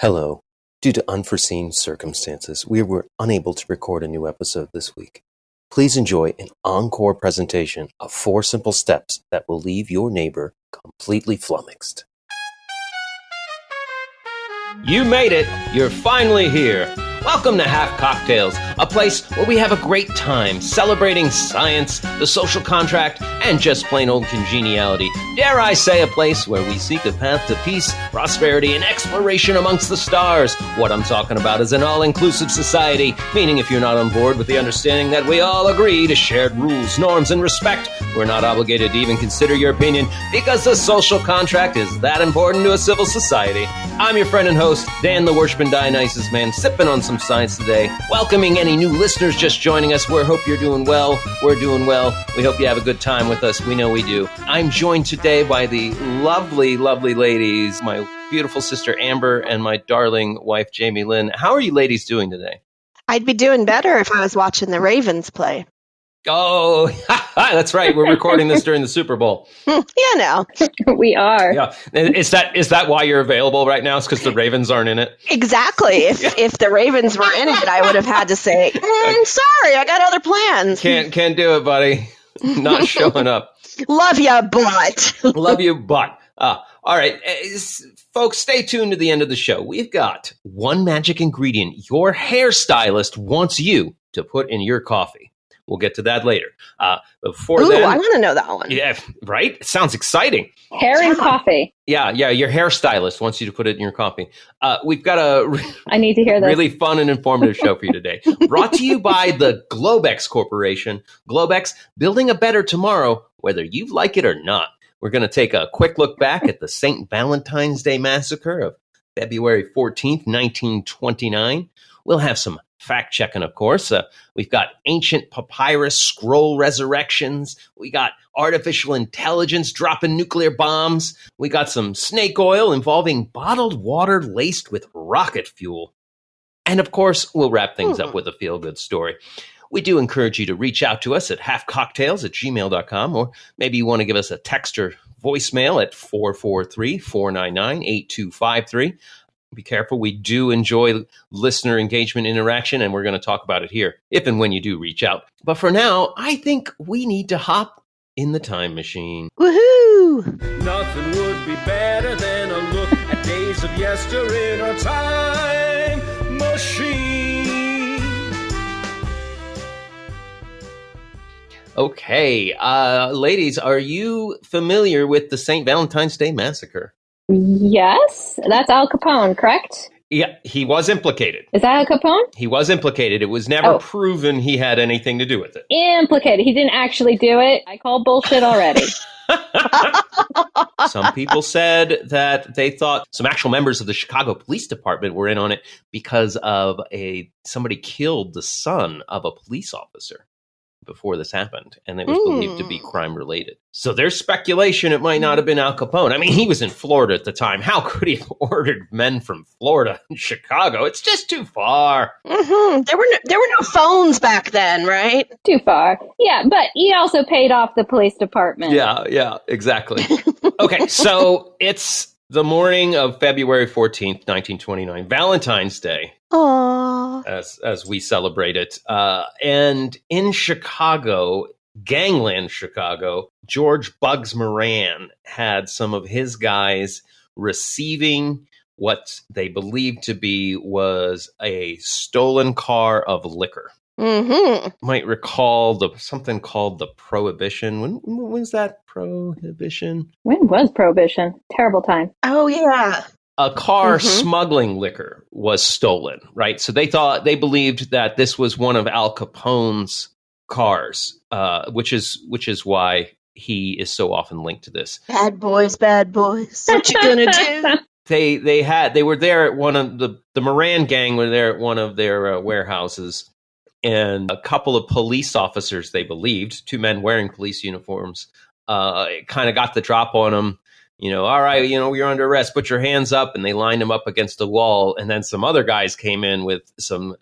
Hello. Due to unforeseen circumstances, we were unable to record a new episode this week. Please enjoy an encore presentation of 4 simple steps that will leave your neighbor completely flummoxed. You made it! You're finally here! Welcome to Half Cocktails, a place where we have a great time celebrating science, the social contract, and just plain old congeniality. Dare I say, a place where we seek a path to peace, prosperity, and exploration amongst the stars. What I'm talking about is an all-inclusive society, meaning if you're not on board with the understanding that we all agree to shared rules, norms, and respect, we're not obligated to even consider your opinion because the social contract is that important to a civil society. I'm your friend and host, Dan the Worshipin' Dionysus Man, sipping on some science today, welcoming any new listeners just joining us. We hope you're doing well. We're doing well. We hope you have a good time with us. We know we do. I'm joined today by the lovely, lovely ladies, my beautiful sister Amber and my darling wife Jamie Lynn. How are you ladies doing today? I'd be doing better if I was watching the Ravens play. Oh, that's right. We're recording this during the Super Bowl. You know. We are. Yeah. Is that why you're available right now? It's because the Ravens aren't in it? Exactly. If the Ravens were in it, I would have had to say, sorry, I got other plans. Can't do it, buddy. Not showing up. Love ya, but. Love you, but. All right. Folks, stay tuned to the end of the show. We've got one magic ingredient your hairstylist wants you to put in your coffee. We'll get to that later. Before then, I want to know that one. Yeah, right? It sounds exciting. Hair and coffee. Yeah. Your hairstylist wants you to put it in your coffee. We've got I need to hear this. Really fun and informative show for you today. Brought to you by the Globex Corporation. Globex, building a better tomorrow, whether you like it or not. We're going to take a quick look back at the St. Valentine's Day Massacre of February 14th, 1929. We'll have some fact-checking, of course. We've got ancient papyrus scroll resurrections. We got artificial intelligence dropping nuclear bombs. We got some snake oil involving bottled water laced with rocket fuel. And, of course, we'll wrap things up with a feel-good story. We do encourage you to reach out to us at halfcocktails@gmail.com, or maybe you want to give us a text or voicemail at 443-499-8253. Be careful. We do enjoy listener engagement interaction, and we're going to talk about it here if and when you do reach out. But for now, I think we need to hop in the time machine. Woohoo! Nothing would be better than a look at days of yester in a time machine. Okay. Ladies, are you familiar with the St. Valentine's Day Massacre? Yes, that's Al Capone, correct? Yeah, he was implicated. Is that Al Capone? He was implicated. It was never proven he had anything to do with it. Implicated. He didn't actually do it. I call bullshit already. Some people said that they thought some actual members of the Chicago Police Department were in on it because of somebody killed the son of a police officer before this happened, and it was believed to be crime-related. So there's speculation it might not have been Al Capone. I mean, he was in Florida at the time. How could he have ordered men from Florida in Chicago? It's just too far. Mm-hmm. There were no phones back then, right? Too far. Yeah, but he also paid off the police department. Yeah, exactly. Okay, so it's the morning of February 14th, 1929, Valentine's Day. Aww. As we celebrate it. And in Chicago, Gangland, Chicago, George Bugs Moran had some of his guys receiving what they believed to be was a stolen car of liquor. Mm-hmm. Might recall something called the Prohibition. When was that Prohibition? When was Prohibition? Terrible time. Oh, yeah. A car smuggling liquor was stolen, right? So they believed that this was one of Al Capone's cars, which is why he is so often linked to this. Bad boys. What you gonna do? They were there at one of the Moran gang were there at one of their warehouses, and a couple of police officers, they believed, 2 men wearing police uniforms, kind of got the drop on them. All right, you're under arrest, put your hands up. And they lined him up against the wall. And then some other guys came in with some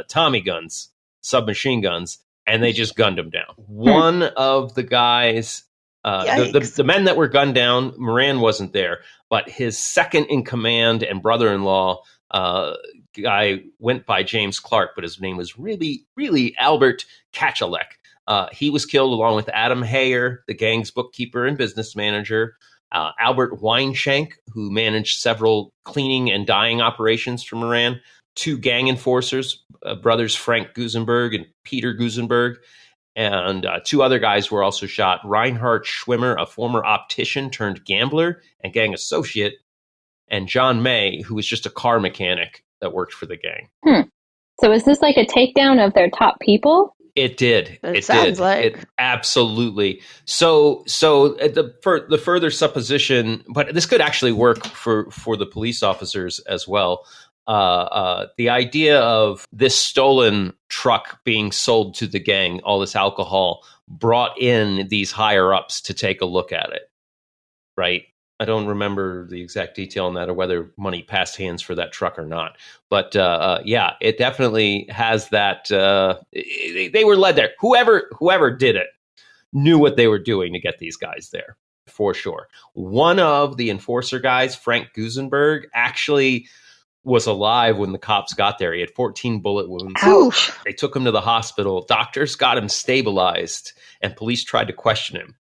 Tommy guns, submachine guns, and they just gunned him down. One of the guys, the men that were gunned down, Moran wasn't there, but his second in command and brother-in-law, guy went by James Clark, but his name was really, really Albert Kachalek. He was killed along with Adam Hayer, the gang's bookkeeper and business manager, Albert Weinshank, who managed several cleaning and dyeing operations for Moran, 2 gang enforcers, brothers Frank Gusenberg and Peter Gusenberg, and 2 other guys were also shot. Reinhard Schwimmer, a former optician turned gambler and gang associate, and John May, who was just a car mechanic that worked for the gang. So is this like a takedown of their top people? It did. It sounds like. It absolutely. So the further supposition, but this could actually work for the police officers as well. The idea of this stolen truck being sold to the gang, all this alcohol, brought in these higher ups to take a look at it. Right. I don't remember the exact detail on that or whether money passed hands for that truck or not. But yeah, it definitely has that. They were led there. Whoever did it knew what they were doing to get these guys there, for sure. One of the enforcer guys, Frank Gusenberg, actually was alive when the cops got there. He had 14 bullet wounds. Ouch. They took him to the hospital. Doctors got him stabilized, and police tried to question him.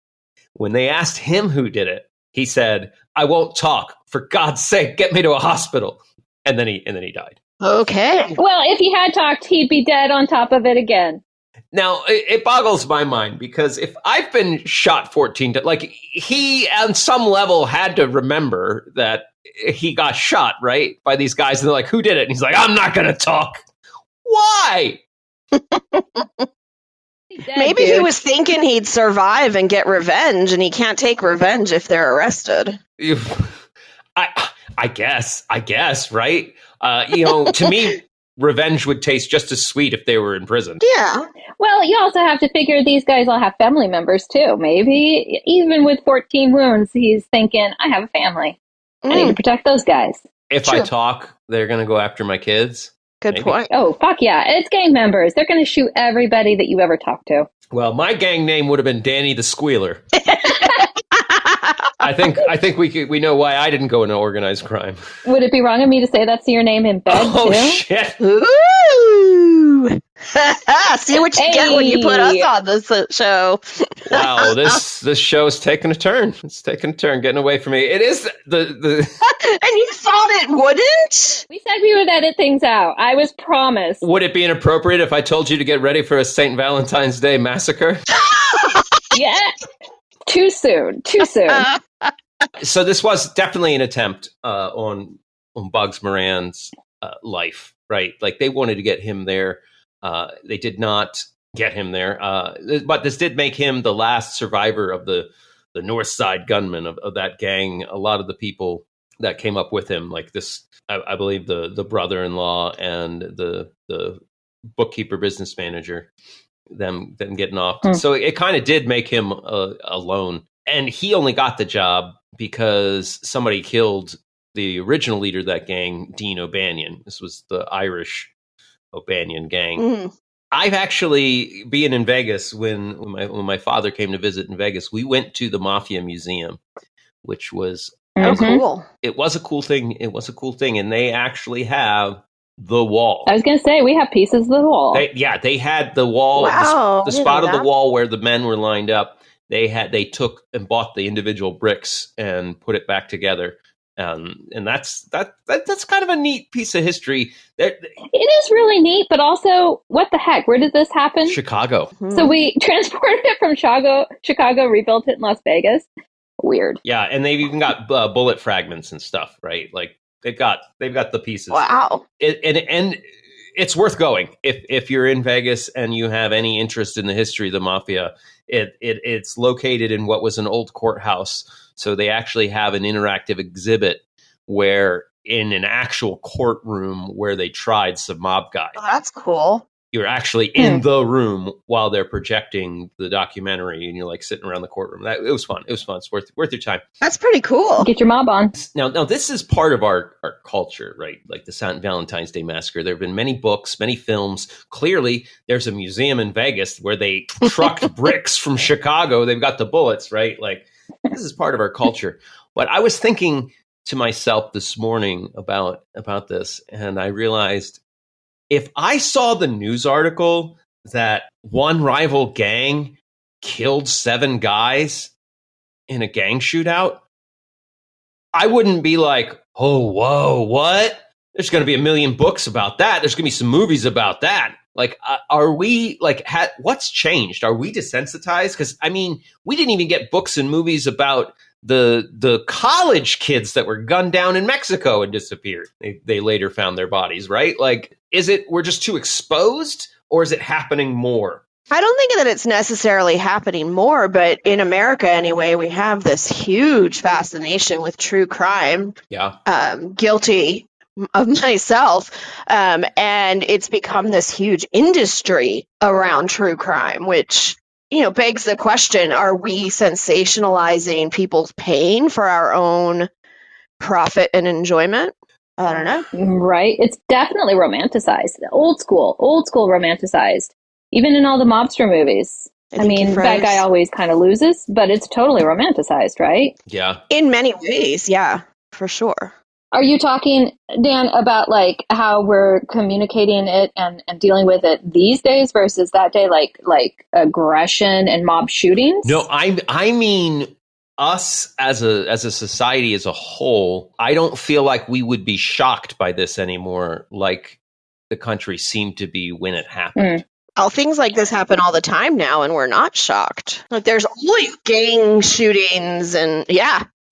When they asked him who did it, he said, "I won't talk. For God's sake, get me to a hospital." And then he died. Okay. Well, if he had talked, he'd be dead on top of it again. Now, it boggles my mind because if I've been shot 14 times, like he on some level had to remember that he got shot, right? By these guys. And they're like, "Who did it?" And he's like, "I'm not going to talk." Why? Maybe he was thinking he'd survive and get revenge, and he can't take revenge if they're arrested. I guess, right? To me, revenge would taste just as sweet if they were in prison. Yeah. Well, you also have to figure these guys all have family members too. Maybe even with 14 wounds, he's thinking, I have a family. I need to protect those guys. If I talk, they're going to go after my kids. Good Maybe. point. Oh, fuck yeah. It's gang members. They're going to shoot everybody that you ever talk to. Well, my gang name would have been Danny the Squealer. I think we know why I didn't go into organized crime. Would it be wrong of me to say that's your name in bed Oh, too? shit. Ooh. See what you get when you put us on this show. Wow, this show's taking a turn. It's taking a turn, getting away from me. It is the And you thought it wouldn't? We said we would edit things out. I was promised. Would it be inappropriate if I told you to get ready for a St. Valentine's Day massacre? Yeah. Too soon. So this was definitely an attempt on Bugs Moran's life, right? Like they wanted to get him there. They did not get him there. But this did make him the last survivor of the North Side gunmen of that gang. A lot of the people that came up with him, like this, I believe the brother-in-law and the bookkeeper business manager, them getting off. So it kind of did make him alone. And he only got the job because somebody killed the original leader of that gang, Dean O'Banion. This was the Irish O'Banion gang. I've actually, being in Vegas, when my father came to visit in Vegas, we went to the Mafia Museum, which was cool. It was a cool thing. It was a cool thing. And they actually have the wall. I was going to say, we have pieces of the wall. They had the wall, Wow, the spot of the wall where the men were lined up. They took and bought the individual bricks and put it back together. And that's kind of a neat piece of history. It is really neat, but also, what the heck? Where did this happen? Chicago. So we transported it from Chicago, rebuilt it in Las Vegas. Weird. Yeah, and they've even got bullet fragments and stuff, right? Like they've got the pieces. Wow. And it's worth going if you're in Vegas and you have any interest in the history of the mafia. It's located in what was an old courthouse. So they actually have an interactive exhibit where in an actual courtroom where they tried some mob guys. Oh, that's cool. You're actually in the room while they're projecting the documentary and you're like sitting around the courtroom. It was fun. It's worth your time. That's pretty cool. Get your mob on. Now this is part of our culture, right? Like the St. Valentine's Day Massacre. There have been many books, many films. Clearly, there's a museum in Vegas where they trucked bricks from Chicago. They've got the bullets, right? Like this is part of our culture. But I was thinking to myself this morning about this, and I realized if I saw the news article that one rival gang killed 7 guys in a gang shootout, I wouldn't be like, oh, whoa, what? There's going to be a million books about that. There's going to be some movies about that. Like, are we, like, what's changed? Are we desensitized? Because, I mean, we didn't even get books and movies about the college kids that were gunned down in Mexico and disappeared. They later found their bodies, right? Like, we're just too exposed, or is it happening more? I don't think that it's necessarily happening more, but in America anyway, we have this huge fascination with true crime. Yeah. Guilty of myself. And it's become this huge industry around true crime, which, begs the question, are we sensationalizing people's pain for our own profit and enjoyment? I don't know. Right. It's definitely romanticized. Old school romanticized. Even in all the mobster movies. I mean, bad guy always kind of loses, but it's totally romanticized, right? Yeah. In many ways, yeah, for sure. Are you talking, Dan, about like how we're communicating it and dealing with it these days versus that day, like aggression and mob shootings? No, I mean us as a society as a whole. I don't feel like we would be shocked by this anymore, like the country seemed to be when it happened. Things like this happen all the time now, and we're not shocked. Like, there's always gang shootings, and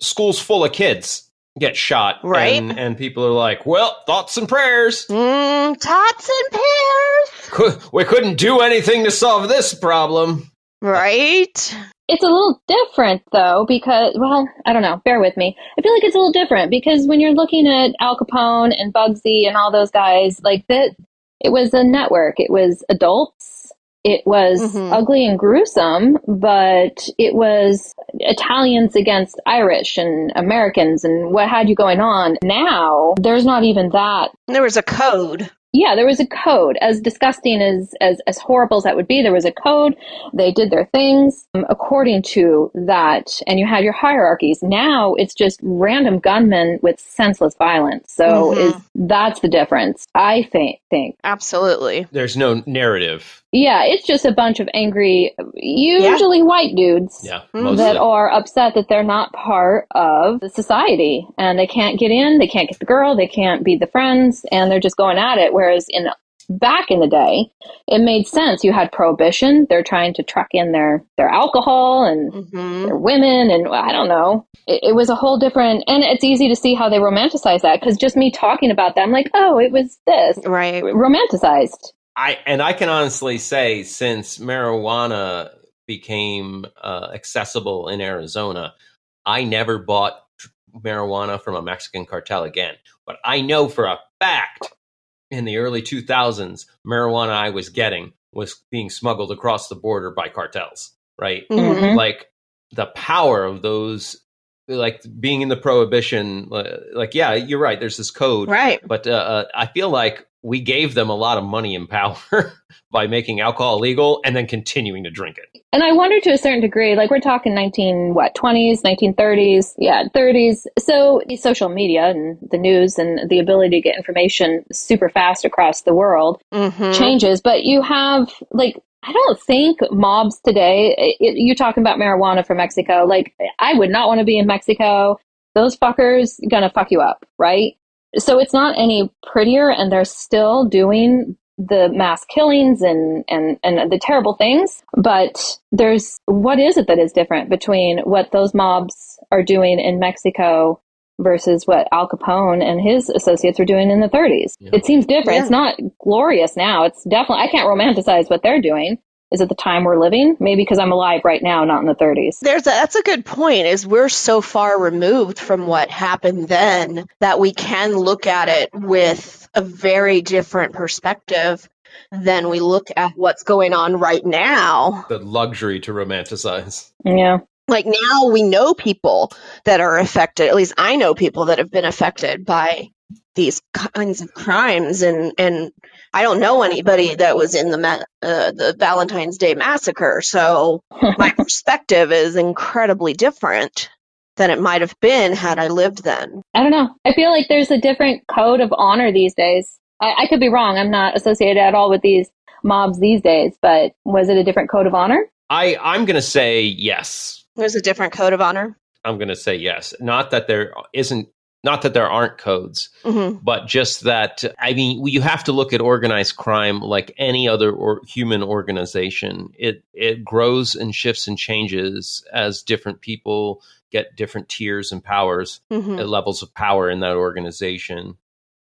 schools full of kids get shot, right? And people are like, well, thoughts and prayers. Thoughts and prayers. We couldn't do anything to solve this problem. Right? It's a little different, though, because, well, I don't know. Bear with me. I feel like it's a little different because when you're looking at Al Capone and Bugsy and all those guys, like that, it was a network. It was adults. It was ugly and gruesome, but it was Italians against Irish and Americans and what had you going on. Now, there's not even that. There was a code. Yeah, there was a code. As disgusting as horrible as that would be, there was a code. They did their things according to that, and you had your hierarchies. Now it's just random gunmen with senseless violence. So that's the difference, I think. Absolutely. There's no narrative. Yeah, it's just a bunch of angry, usually white dudes that are upset that they're not part of the society. And they can't get in, they can't get the girl, they can't be the friends, and they're just going at it. Whereas back in the day, it made sense. You had prohibition. They're trying to truck in their alcohol and their women, and I don't know. It was a whole different, and it's easy to see how they romanticize that, because just me talking about that, I'm like, oh, it was this. Right. Romanticized. I can honestly say, since marijuana became accessible in Arizona, I never bought marijuana from a Mexican cartel again. But I know for a fact in the early 2000s, marijuana I was getting was being smuggled across the border by cartels, right? Like the power of those, like being in the prohibition, like, yeah, you're right. There's this code. Right. But I feel like we gave them a lot of money and power by making alcohol legal and then continuing to drink it. And I wonder to a certain degree, like we're talking 20s, 1930s, 30s. So social media and the news and the ability to get information super fast across the world changes. But you have, like, I don't think mobs today, you're talking about marijuana from Mexico. Like, I would not want to be in Mexico. Those fuckers gonna fuck you up, right? So it's not any prettier, and they're still doing the mass killings and the terrible things. But what is it that is different between what those mobs are doing in Mexico versus what Al Capone and his associates were doing in the 30s? Yeah. It seems different. Yeah. It's not glorious now. It's definitely, I can't romanticize what they're doing. Is it the time we're living? Maybe because I'm alive right now, not in the 30s. That's a good point, is we're so far removed from what happened then that we can look at it with a very different perspective than we look at what's going on right now. The luxury to romanticize. Yeah. Like, now we know people that are affected. At least I know people that have been affected by these kinds of crimes, and I don't know anybody that was in the Valentine's Day massacre, so my perspective is incredibly different than it might have been had I lived then. I don't know. I feel like there's a different code of honor these days. I could be wrong. I'm not associated at all with these mobs these days, but was it a different code of honor? I'm going to say yes. There's a different code of honor. I'm going to say yes. Not that there aren't codes, but just that, I mean, you have to look at organized crime like any other human organization. It grows and shifts and changes as different people get different tiers and powers, levels of power in that organization.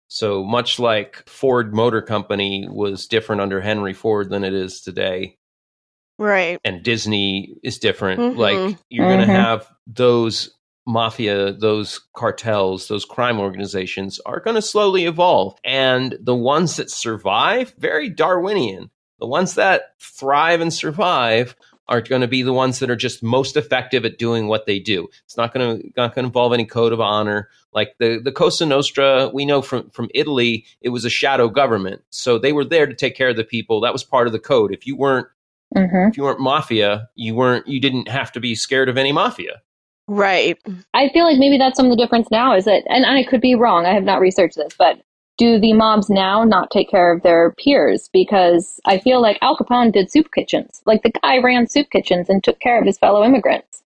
So much like Ford Motor Company was different under Henry Ford than it is today. Right. And Disney is different. Like, you're going to have those mafia, those cartels, those crime organizations are going to slowly evolve. And the ones that survive, very Darwinian. The ones that thrive and survive are going to be the ones that are just most effective at doing what they do. It's not going to involve any code of honor. Like the Cosa Nostra, we know from Italy, it was a shadow government. So they were there to take care of the people. That was part of the code. If you weren't mafia, you didn't have to be scared of any mafia. Right. I feel like maybe that's some of the difference now is that, and I could be wrong, I have not researched this, but do the mobs now not take care of their peers? Because I feel like Al Capone did soup kitchens. Like, the guy ran soup kitchens and took care of his fellow immigrants.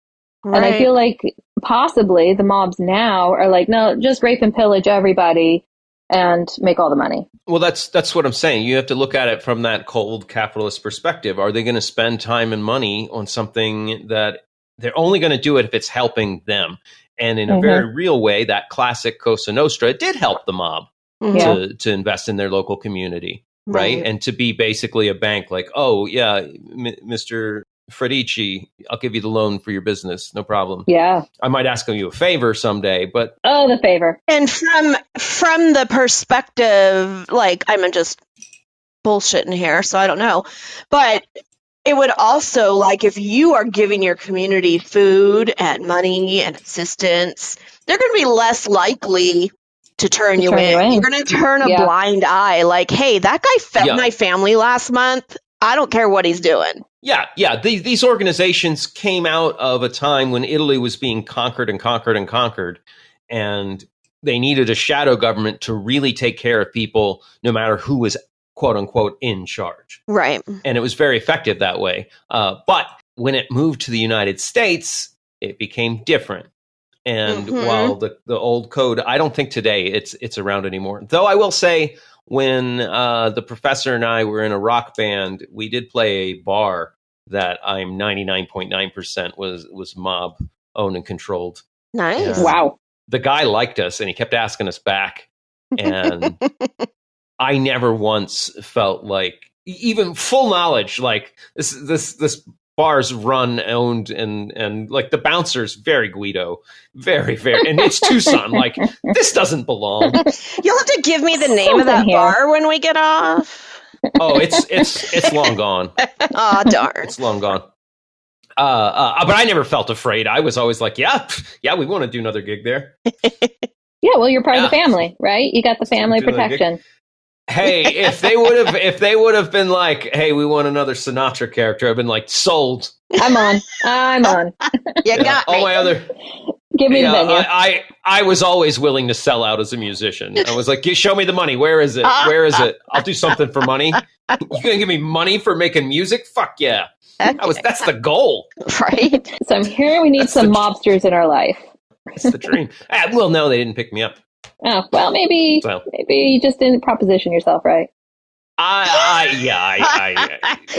Right. And I feel like possibly the mobs now are like, no, just rape and pillage everybody and make all the money. Well, that's what I'm saying. You have to look at it from that cold capitalist perspective. Are they going to spend time and money on something that they're only going to do it if it's helping them? And in a very real way, that classic Cosa Nostra did help the mob to invest in their local community, right? And to be basically a bank, like, oh, yeah, Mr. Fredici, I'll give you the loan for your business. No problem. Yeah. I might ask you a favor someday, but... Oh, the favor. And from the perspective, like, I'm just bullshitting here, so I don't know. But it would also, like, if you are giving your community food and money and assistance, they're going to be less likely to turn you in. You're going to turn a blind eye. Like, hey, that guy fed my family last month. I don't care what he's doing. Yeah. These organizations came out of a time when Italy was being conquered and conquered and conquered. And they needed a shadow government to really take care of people, no matter who was, quote unquote, in charge. Right. And it was very effective that way. But when it moved to the United States, it became different. And while the old code, I don't think today it's around anymore. Though I will say, when the professor and I were in a rock band, we did play a bar that I'm 99.9% was mob owned and controlled. Nice. And wow. The guy liked us and he kept asking us back. And I never once felt like, even full knowledge, like this bar's run, owned, and like the bouncer's very Guido, very, and it's Tucson. Like, this doesn't belong. You'll have to give me the name of that bar when we get off. Oh, it's long gone. Oh, darn. It's long gone. But I never felt afraid. I was always like, yeah, we want to do another gig there. Yeah, well, you're part of the family, right? You got the family protection. Hey, if they would have been like, hey, we want another Sinatra character, I've been like, sold. I'm on. You got me. All my other... Give me the venue. I was always willing to sell out as a musician. I was like, show me the money. Where is it? Where is it? I'll do something for money. You gonna give me money for making music? Fuck yeah. That's the goal. Right. So I'm here. We need some mobsters in our life. That's the dream. Well, no, they didn't pick me up. Oh, well, maybe you just didn't proposition yourself right.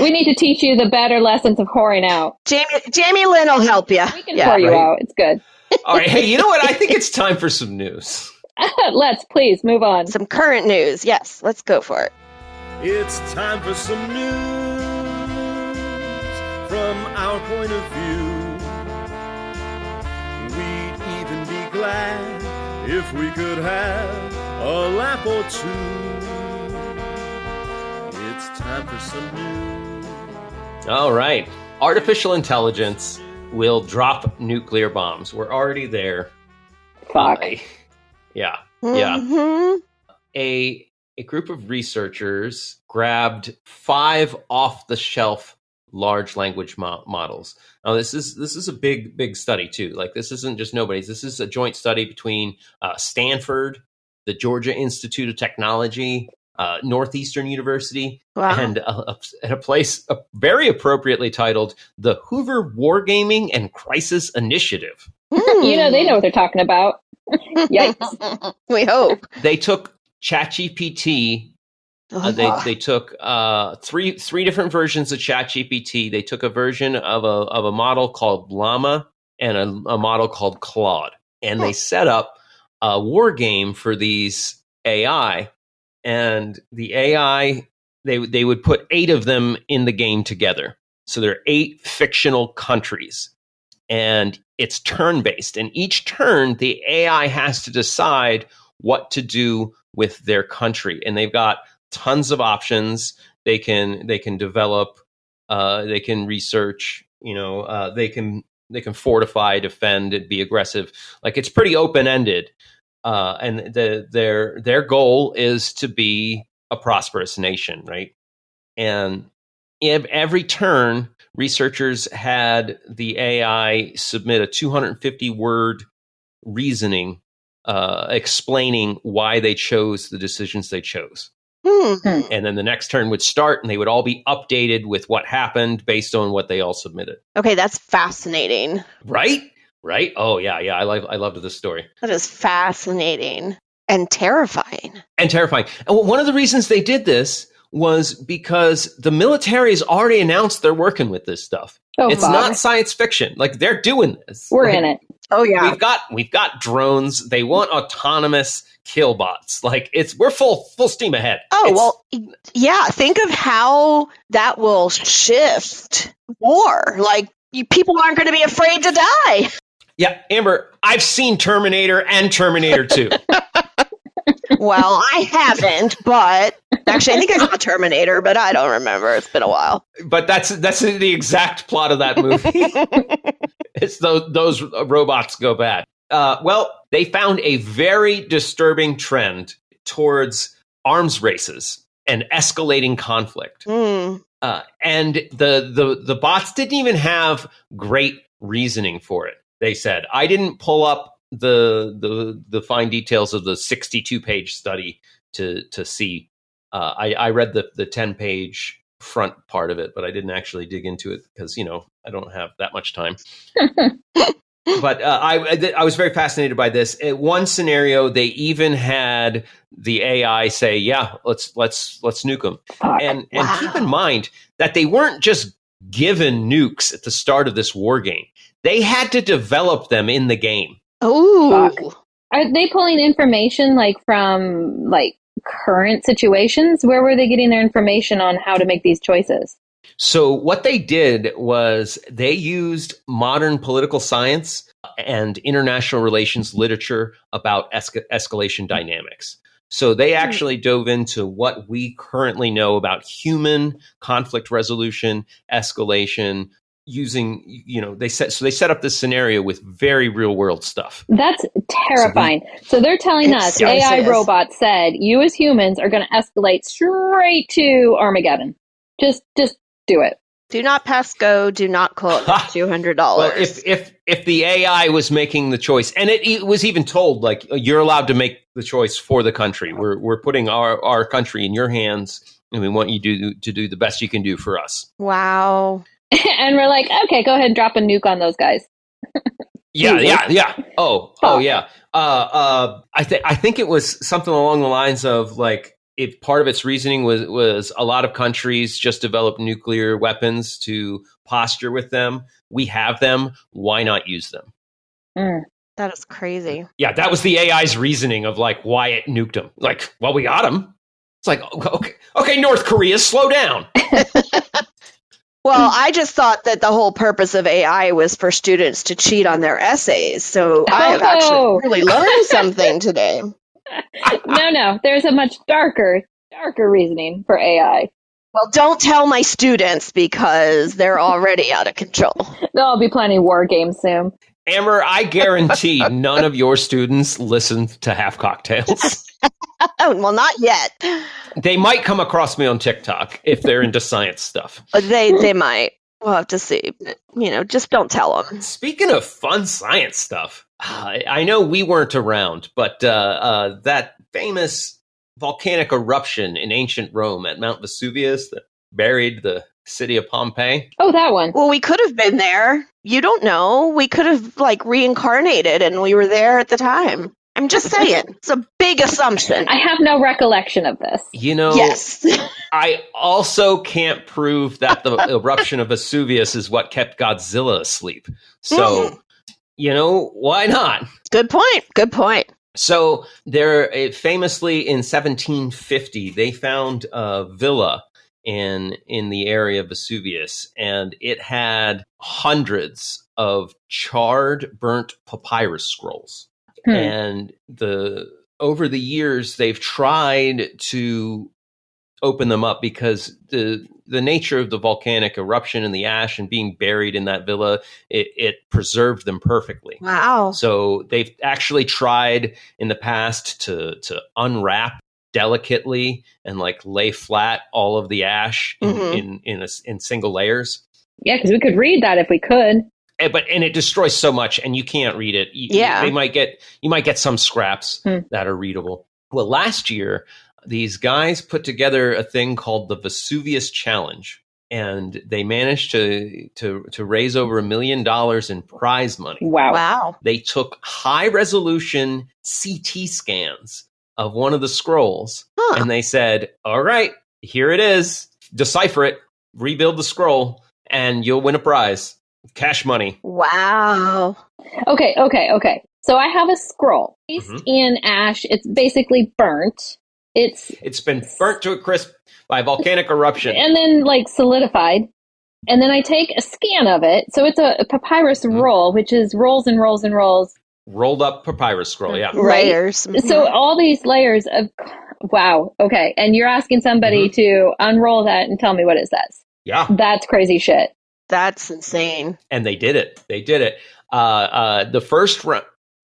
We need to teach you the better lessons of whoring out. Jamie Lynn will help you. We can whore you out. It's good. All right. Hey, you know what? I think it's time for some news. Let's please move on. Some current news. Yes, let's go for it. It's time for some news from our point of view. We'd even be glad if we could have a laugh or two. It's time for some news. All right. Artificial intelligence will drop nuclear bombs. We're already there. Fuck. Yeah. Mm-hmm. A group of researchers grabbed 5 off-the-shelf large language models. Now, this is a big study too. Like, this isn't just nobody's. This is a joint study between Stanford, the Georgia Institute of Technology, Northeastern University, Wow. and a place very appropriately titled the Hoover Wargaming and Crisis Initiative. You know, they know what they're talking about. Yikes. We hope. They took ChatGPT. They took three different versions of ChatGPT. They took a version of a model called Llama and a model called Claude, and they set up a war game for these AI. And the AI, they would put 8 of them in the game together. So there are 8 fictional countries, and it's turn-based. And each turn, the AI has to decide what to do with their country. And they've got tons of options. They can develop, they can research, they can fortify, defend, and be aggressive. Like, it's pretty open-ended. And their goal is to be a prosperous nation, right? And every turn, researchers had the AI submit a 250-word reasoning explaining why they chose the decisions they chose. And then the next turn would start, and they would all be updated with what happened based on what they all submitted. Okay, that's fascinating. Right? Oh, yeah. I loved this story. That is fascinating and terrifying. And one of the reasons they did this was because the military has already announced they're working with this stuff. Oh, it's not science fiction. Like, they're doing this. We're in it. Oh, yeah. We've got drones. They want autonomous killbots. Like, we're full steam ahead. Oh, yeah. Think of how that will shift war. Like, people aren't going to be afraid to die. Yeah, Amber, I've seen Terminator and Terminator 2. Well, I haven't, but actually, I think I saw Terminator, but I don't remember. It's been a while. But that's the exact plot of that movie. It's those robots go bad. Well, they found a very disturbing trend towards arms races and escalating conflict. And the bots didn't even have great reasoning for it. They said, I didn't pull up the fine details of the 62-page study to see. I read the 10-page front part of it, but I didn't actually dig into it because, I don't have that much time. But I was very fascinated by this. In one scenario, they even had the AI say, "Yeah, let's nuke them." And keep in mind that they weren't just given nukes at the start of this war game. They had to develop them in the game. Oh, are they pulling information from current situations? Where were they getting their information on how to make these choices? So what they did was they used modern political science and international relations literature about escalation dynamics. So they actually dove into what we currently know about human conflict resolution, escalation, using, they set up this scenario with very real world stuff. That's terrifying. So they're telling us AI robots said, you as humans are going to escalate straight to Armageddon. Just do it. Do not pass go. Do not quote $200. Well, if the AI was making the choice, and it was even told, you're allowed to make the choice for the country. We're putting our country in your hands, and we want you to do the best you can do for us. Wow. And we're like, okay, go ahead and drop a nuke on those guys. Yeah. Oh, yeah. I think it was something along the lines of if part of its reasoning was a lot of countries just develop nuclear weapons to posture with them. We have them. Why not use them? That is crazy. Yeah, that was the AI's reasoning of why it nuked them. Well, we got them. It's okay, North Korea, slow down. Well, I just thought that the whole purpose of AI was for students to cheat on their essays. So I have actually really learned something today. No. There's a much darker reasoning for AI. Well, don't tell my students because they're already out of control. There'll be plenty of war games soon. Amber, I guarantee none of your students listen to Half Cocktails. Well, not yet. They might come across me on TikTok if they're into science stuff. They might. We'll have to see. Just don't tell them. Speaking of fun science stuff, I know we weren't around, but that famous volcanic eruption in ancient Rome at Mount Vesuvius that buried the city of Pompeii. Oh, that one. Well, we could have been there. You don't know. We could have reincarnated and we were there at the time. I'm just saying. It's a big assumption. I have no recollection of this. Yes. I also can't prove that the eruption of Vesuvius is what kept Godzilla asleep. So, why not? Good point. So there, famously in 1750, they found a villa in the area of Vesuvius, and it had hundreds of charred, burnt papyrus scrolls. And over the years, they've tried to open them up because the nature of the volcanic eruption and the ash and being buried in that villa, it preserved them perfectly. Wow. So they've actually tried in the past to unwrap delicately and lay flat all of the ash in single layers. Yeah, because we could read that if we could. And it destroys so much, and you can't read it. You might get some scraps that are readable. Well, last year, these guys put together a thing called the Vesuvius Challenge, and they managed to raise over $1 million in prize money. Wow. They took high-resolution CT scans of one of the scrolls, and they said, all right, here it is. Decipher it, rebuild the scroll, and you'll win a prize. Cash money. Wow. Okay. So I have a scroll placed in ash. It's basically burnt. It's been burnt to a crisp by volcanic eruption. And then solidified. And then I take a scan of it. So it's a papyrus roll, which is rolls and rolls and rolls. Rolled up papyrus scroll, yeah. Right? Layers. So all these layers of, wow. Okay. And you're asking somebody to unroll that and tell me what it says. Yeah. That's crazy shit. That's insane. And they did it. The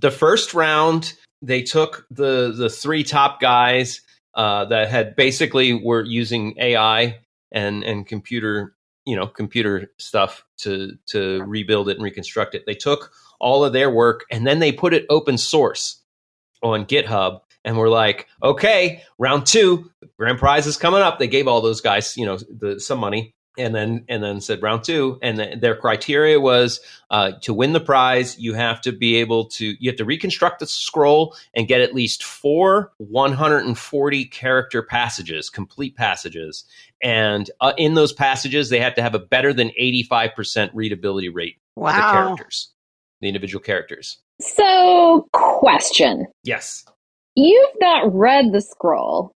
first round, they took the three top guys that had basically were using AI and computer stuff to rebuild it and reconstruct it. They took all of their work and then they put it open source on GitHub. And we're like, okay, round 2, grand prize is coming up. They gave all those guys, some money. And then said round 2, and their criteria was to win the prize. You have to reconstruct the scroll and get at least 4 140 character passages, complete passages, and in those passages they have to have a better than 85% readability rate. Wow. Of the characters, the individual characters. So, question. Yes. You've not read the scroll.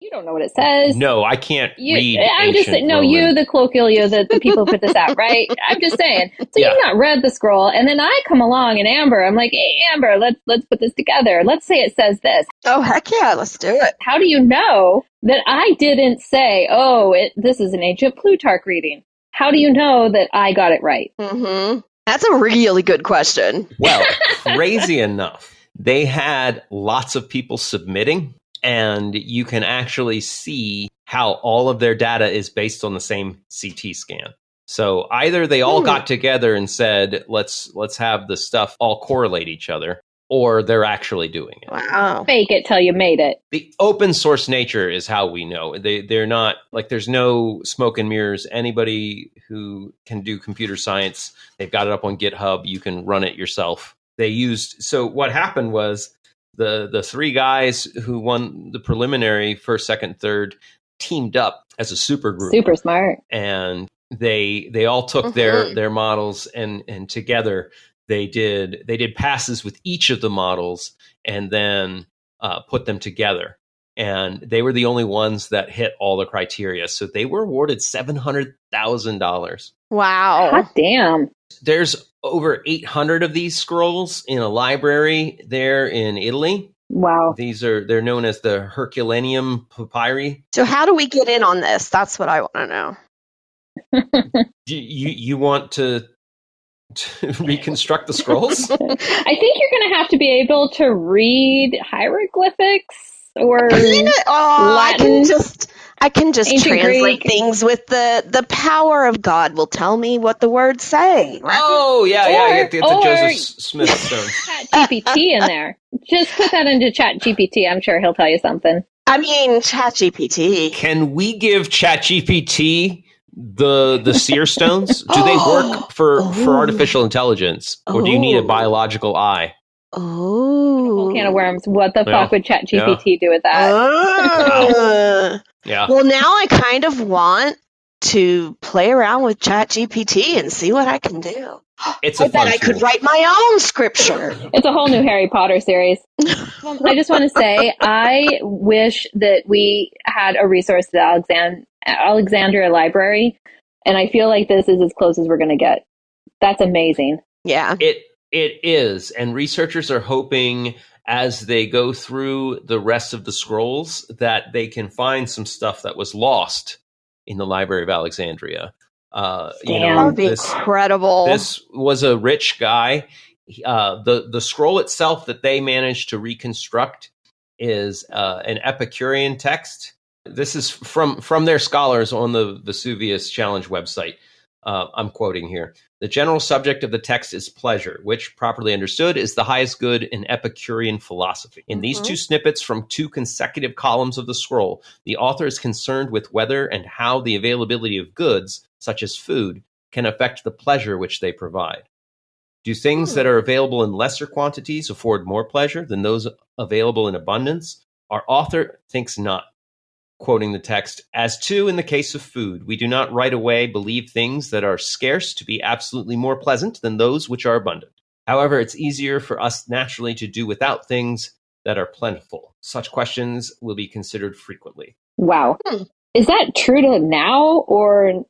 You don't know what it says. No, I can't read. I'm just saying, no, you, the colloquial, the people who put this out, right? I'm just saying. So you've not read the scroll, and then I come along, and Amber, I'm like, hey, Amber, let's put this together. Let's say it says this. Oh, heck yeah, let's do it. How do you know that I didn't say, this is an ancient Plutarch reading? How do you know that I got it right? Mm-hmm. That's a really good question. Well, crazy enough, they had lots of people submitting. And you can actually see how all of their data is based on the same CT scan. So either they all got together and said, let's have the stuff all correlate each other, or they're actually doing it. Wow. Fake it till you made it. The open source nature is how we know. They're not, there's no smoke and mirrors. Anybody who can do computer science, they've got it up on GitHub. You can run it yourself. So what happened was, the 3 guys who won the preliminary first, second, third teamed up as a super group. Super smart. And they all took their models and together they did passes with each of the models and then put them together. And they were the only ones that hit all the criteria. So they were awarded $700,000. Wow. God damn. There's over 800 of these scrolls in a library there in Italy. Wow. They're known as the Herculaneum papyri. So how do we get in on this? That's what I want to know. You want to reconstruct the scrolls? I think you're going to have to be able to read hieroglyphics or Latin. I can just Ancient translate Greek. things with the power of God will tell me what the words say. Right? Oh, yeah, Or- get the or- Joseph Smith stones. Chat GPT in there. Just put that into Chat GPT. I'm sure he'll tell you something. I mean, ChatGPT. Can we give ChatGPT the seer stones? Do they work for artificial intelligence, or do you need a biological eye? Oh. Whole can of worms. What the Yeah. fuck would Chat GPT do with that? Yeah. Well, now I kind of want to play around with ChatGPT and see what I can do. It's I a fun bet I tool. could write my own scripture. It's a whole new Harry Potter series. I just want to say, I wish that we had a resource at Alexandria Library, and I feel like this is as close as we're going to get. That's amazing. Yeah. It is, and researchers are hoping as they go through the rest of the scrolls that they can find some stuff that was lost in the Library of Alexandria. That would be incredible. This was a rich guy. The scroll itself that they managed to reconstruct is an Epicurean text. This is from their scholars on the Vesuvius Challenge website. I'm quoting here. The general subject of the text is pleasure, which, properly understood, is the highest good in Epicurean philosophy. In these two snippets from two consecutive columns of the scroll, the author is concerned with whether and how the availability of goods, such as food, can affect the pleasure which they provide. Do things that are available in lesser quantities afford more pleasure than those available in abundance? Our author thinks not. Quoting the text, as too in the case of food, we do not right away believe things that are scarce to be absolutely more pleasant than those which are abundant. However, it's easier for us naturally to do without things that are plentiful. Such questions will be considered frequently. Wow. Is that true to now, or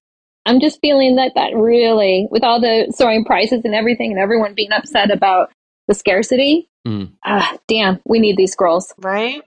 I'm just feeling that really, with all the soaring prices and everything and everyone being upset about the scarcity, damn, we need these scrolls. Right?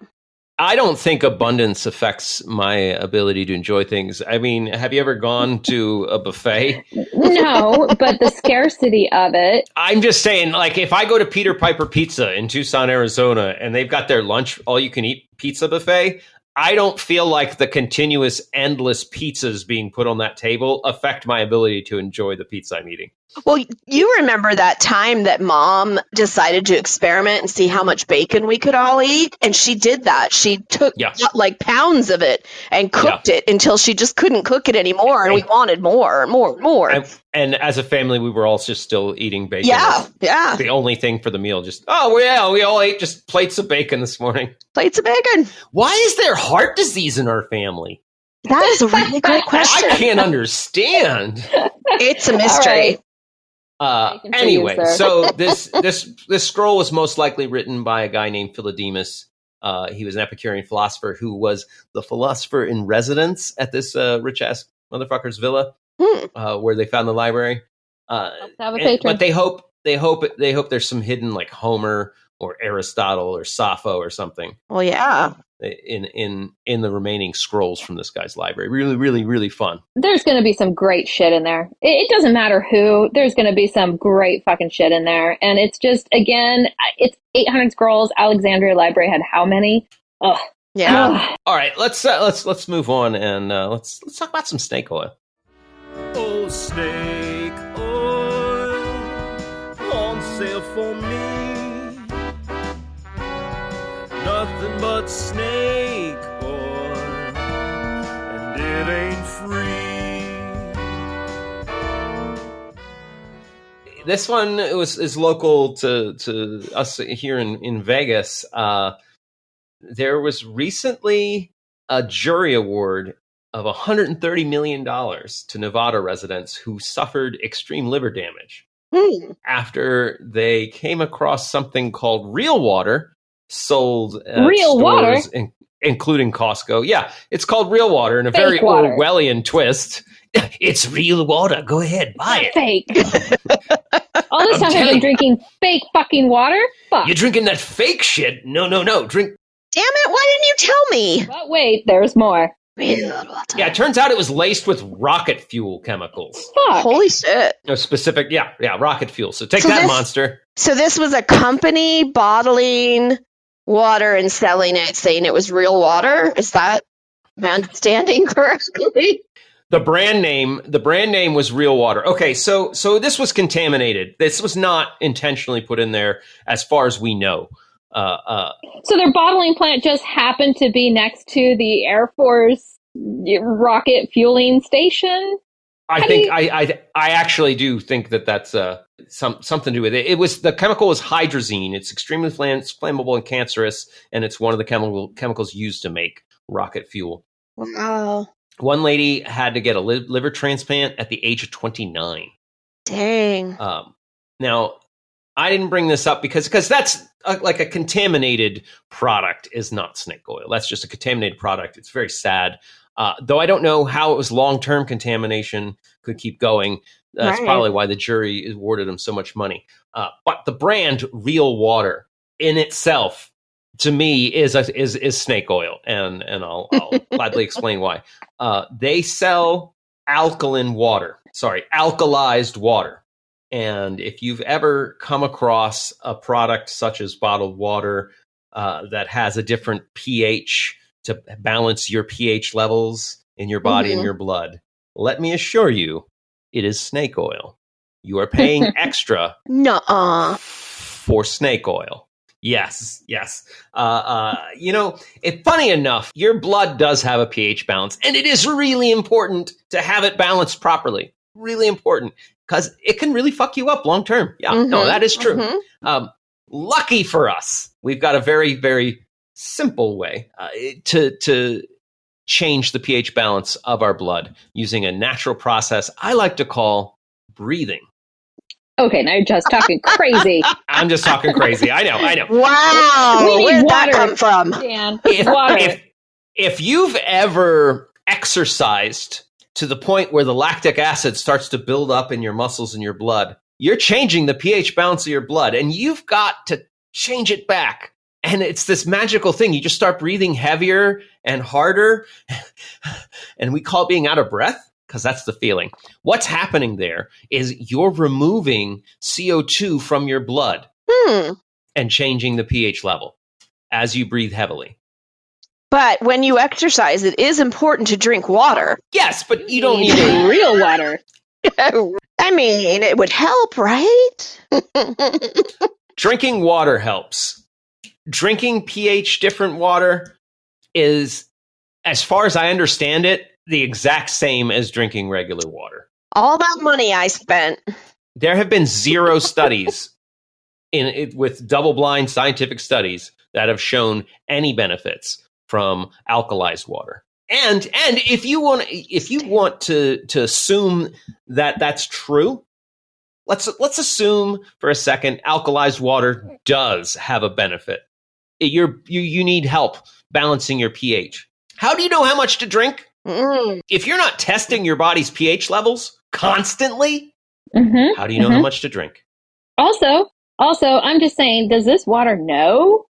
I don't think abundance affects my ability to enjoy things. I mean, have you ever gone to a buffet? No, but the scarcity of it. I'm just saying, like, if I go to Peter Piper Pizza in Tucson, Arizona, and they've got their lunch, all-you-can-eat pizza buffet, I don't feel like the continuous, endless pizzas being put on that table affect my ability to enjoy the pizza I'm eating. Well, you remember that time that Mom decided to experiment and see how much bacon we could all eat? And she did that. She took like pounds of it and cooked it until she just couldn't cook it anymore. And we wanted more and more and more. And as a family, we were all just still eating bacon. Yeah. The only thing for the meal, we all ate just plates of bacon this morning. Plates of bacon. Why is there heart disease in our family? That is a really good question. I can't understand. It's a mystery. Anyway, so this scroll was most likely written by a guy named Philodemus. He was an Epicurean philosopher who was the philosopher in residence at this rich ass motherfucker's villa, where they found the library. But they hope there's some hidden like Homer or Aristotle or Sappho or something. Well, yeah. In the remaining scrolls from this guy's library. Really, really, really fun. There's going to be some great shit in there. It doesn't matter who. There's going to be some great fucking shit in there. And it's just, again, it's 800 scrolls. Alexandria Library had how many? Ugh. Yeah. All right, let's move on and let's talk about some snake oil. Oh, snake oil on sale for me. Nothing but snake oil, and it ain't free. This one is local to us here in Vegas. There was recently a jury award of $130 million to Nevada residents who suffered extreme liver damage after they came across something called real water sold at real stores, water, including Costco. Yeah, it's called real water in a fake very water. Orwellian twist. It's real water. Go ahead, buy it. Fake. All this time I've been drinking fake fucking water. Fuck. You're drinking that fake shit. No. Drink. Damn it! Why didn't you tell me? But wait, there's more. Yeah, it turns out it was laced with rocket fuel chemicals. Fuck. Holy shit! A specific, rocket fuel. So take that, monster. So this was a company bottling water and selling it, saying it was real water. Is that understanding correctly. The brand name was real water. Okay, so this was contaminated. This was not intentionally put in there, as far as we know. So their bottling plant just happened to be next to the Air Force rocket fueling station. I actually do think that that's something to do with it. It was, the chemical was hydrazine. It's extremely flammable and cancerous, and it's one of the chemicals used to make rocket fuel. Wow. One lady had to get a liver transplant at the age of 29. Dang. Now, I didn't bring this up because that's like a contaminated product is not snake oil. That's just a contaminated product. It's very sad. Though I don't know how it was long-term contamination could keep going. That's probably why the jury awarded him so much money. But the brand Real Water in itself, to me, is snake oil, and I'll gladly explain why. They sell alkalized water. And if you've ever come across a product such as bottled water that has a different pH to balance your pH levels in your body and your blood, let me assure you, it is snake oil. You are paying extra for snake oil. Yes. Funny enough, your blood does have a pH balance, and it is really important to have it balanced properly. Really important, because it can really fuck you up long term. Yeah, no, that is true. Lucky for us, we've got a very, very simple way to change the pH balance of our blood using a natural process I like to call breathing. Okay, now you're just talking crazy. I'm just talking crazy. I know. Wow. Where'd that come from? Dan, If you've ever exercised to the point where the lactic acid starts to build up in your muscles and your blood, you're changing the pH balance of your blood, and you've got to change it back. And it's this magical thing. You just start breathing heavier and harder, and we call it being out of breath, because that's the feeling. What's happening there is you're removing CO2 from your blood and changing the pH level as you breathe heavily. But when you exercise, it is important to drink water. Yes, but you don't need real water. I mean, it would help, right? Drinking water helps. Drinking pH different water is, as far as I understand it, the exact same as drinking regular water. All that money I spent. There have been 0 studies with double-blind scientific studies that have shown any benefits from alkalized water. And if you want to assume that that's true, let's assume for a second alkalized water does have a benefit. You need help balancing your pH. How do you know how much to drink? If you're not testing your body's pH levels constantly, how do you know how much to drink? Also, I'm just saying, does this water know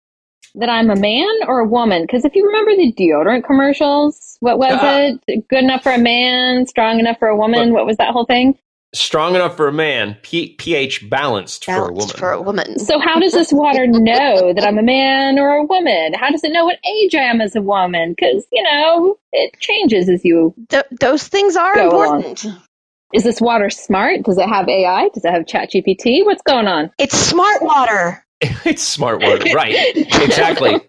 that I'm a man or a woman? Because if you remember the deodorant commercials, what was it? Good enough for a man, strong enough for a woman. What was that whole thing? Strong enough for a man, pH balanced for a woman. So how does this water know that I'm a man or a woman? How does it know what age I am as a woman? Because, it changes as you those things are important. Along. Is this water smart? Does it have AI? Does it have ChatGPT? What's going on? It's smart water. It's smart water, right? Exactly.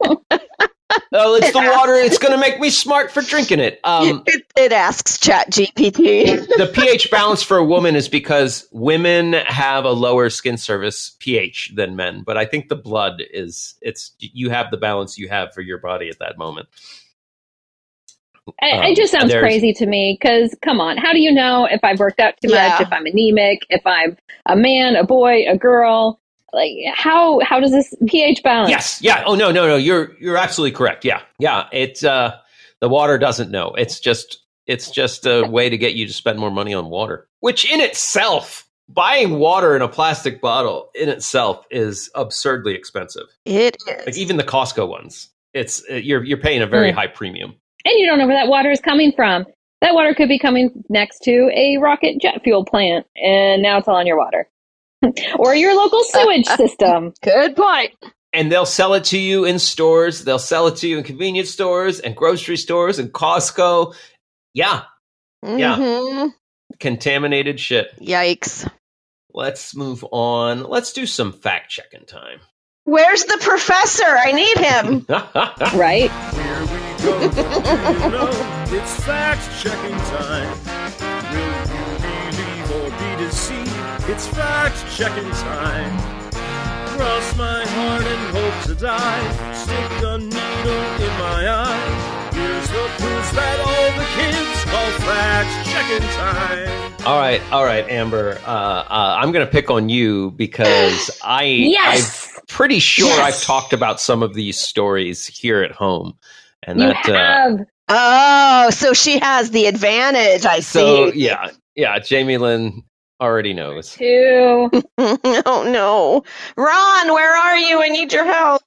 It's the water. It's going to make me smart for drinking it. It asks ChatGPT. The pH balance for a woman is because women have a lower skin surface pH than men. But I think the blood you have the balance you have for your body at that moment. It just sounds crazy to me because, come on, how do you know if I've worked out too much, if I'm anemic, if I'm a man, a boy, a girl? Like, how does this pH balance? Yes, yeah. Oh, no. You're absolutely correct. Yeah. It's the water doesn't know. It's just a way to get you to spend more money on water, which in itself, buying water in a plastic bottle in itself is absurdly expensive. It is. Like even the Costco ones, you're paying a very high premium. And you don't know where that water is coming from. That water could be coming next to a rocket jet fuel plant, and now it's all on your water. Or your local sewage system. Good point. And they'll sell it to you in stores. They'll sell it to you in convenience stores and grocery stores and Costco. Yeah. Mm-hmm. Contaminated shit. Yikes. Let's move on. Let's do some fact-checking time. Where's the professor? I need him. Right? Here we go. You know, it's fact-checking time. Will you believe or be deceived? It's fact-checking time. Cross my heart and hope to die. Stick a needle in my eye. Here's the proof that all the kids call fact-checking time. All right, Amber. I'm going to pick on you because I'm pretty sure I've talked about some of these stories here at home. And You that, have. Oh, so she has the advantage. I so see. yeah. Jamie Lynn already knows. Two. Oh no, Ron, where are you? I need your help.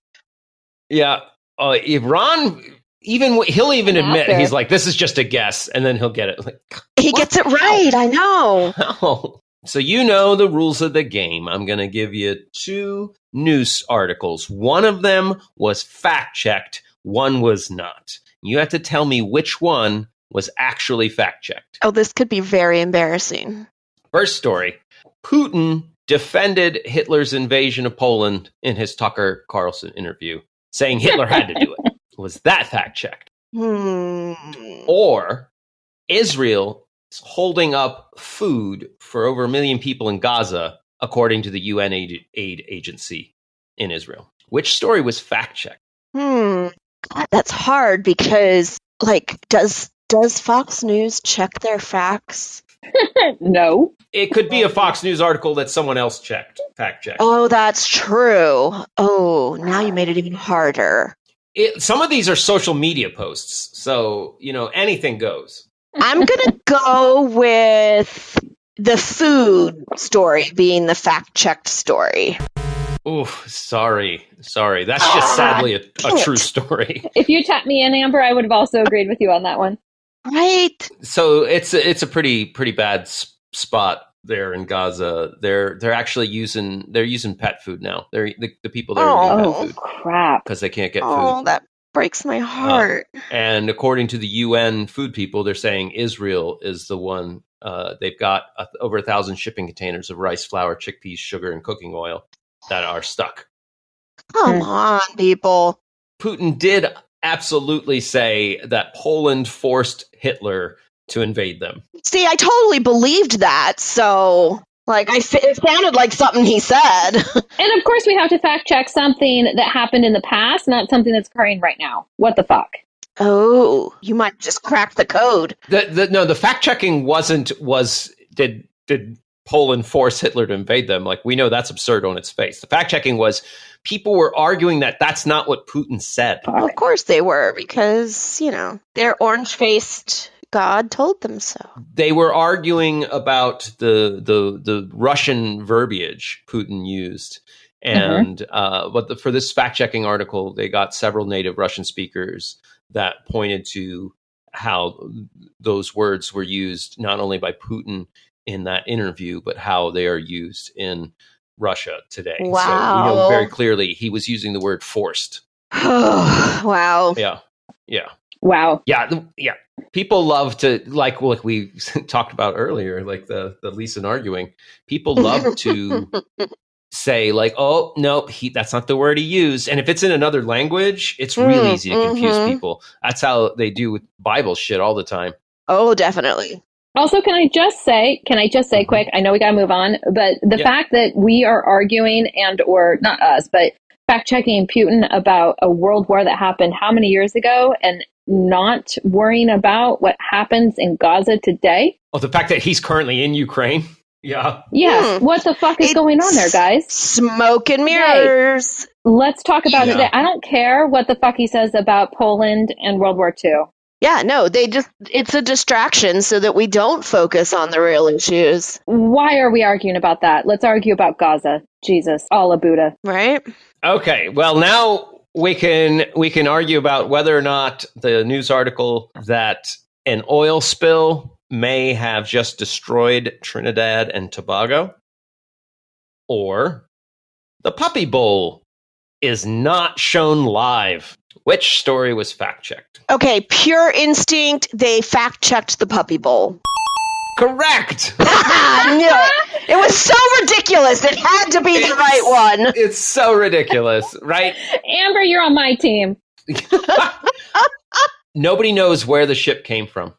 Yeah, if Ron he'll even admit Massacre. he's like, this is just a guess, and then he'll get it. Like, He gets it right. I know. oh. So you know the rules of the game. I'm going to give you 2 news articles. One of them was fact-checked. One was not. You have to tell me which one was actually fact-checked. Oh, this could be very embarrassing. First story. Putin defended Hitler's invasion of Poland in his Tucker Carlson interview, saying Hitler had to do it. Was that fact-checked? Or Israel is holding up food for over 1 million people in Gaza, according to the UN aid agency in Israel. Which story was fact-checked? God, that's hard because, like, does Fox News check their facts? No. It could be a Fox News article that someone else fact-checked. Oh, that's true. Oh, now you made it even harder. Some of these are social media posts, so, anything goes. I'm going to go with the food story being the fact-checked story. Oh, sorry. That's just sadly a true story. If you tapped me in, Amber, I would have also agreed with you on that one. Right? So it's a pretty bad spot there in Gaza. They're actually using pet food now. The people there are eating pet food Crap. because they can't get Oh, food. that breaks my heart. And according to the UN food people, they're saying Israel is the one. They've got over 1,000 shipping containers of rice, flour, chickpeas, sugar, and cooking oil that are stuck. Come on, people. Putin did absolutely say that Poland forced Hitler to invade them. See, I totally believed that, so, like, it sounded like something he said. And of course, we have to fact check something that happened in the past, not something that's occurring right now. What the fuck? Oh, you might just crack the code. The fact checking did Poland force Hitler to invade them? Like, we know that's absurd on its face. The fact checking was people were arguing that that's not what Putin said. Well, of course they were, because, their orange-faced God told them so. They were arguing about the Russian verbiage Putin used. And but for this fact-checking article, they got several native Russian speakers that pointed to how those words were used not only by Putin in that interview, but how they are used in Russia today. Wow. So we know very clearly he was using the word forced. Wow. Yeah. Wow. Yeah. People love to, like we talked about earlier, like the Leeson arguing. People love to say, like, oh, no, that's not the word he used. And if it's in another language, it's really easy to confuse people. That's how they do with Bible shit all the time. Oh, definitely. Also, can I just say quick, I know we got to move on, but the fact that we are arguing or not us, but fact checking Putin about a world war that happened how many years ago and not worrying about what happens in Gaza today. Oh, the fact that he's currently in Ukraine. Yeah. Yeah. What the fuck is going on there, guys? Smoke and mirrors. Let's talk about it. I don't care what the fuck he says about Poland and World War II. Yeah, no, it's a distraction so that we don't focus on the real issues. Why are we arguing about that? Let's argue about Gaza. Jesus, Allah Buddha. Right? Okay, well, now we can argue about whether or not the news article that an oil spill may have just destroyed Trinidad and Tobago, or the Puppy Bowl is not shown live. Which story was fact-checked? Okay, pure instinct. They fact-checked the Puppy Bowl. Correct! I knew it. It was so ridiculous. It had to be the right one. It's so ridiculous, right? Amber, you're on my team. Nobody knows where the ship came from.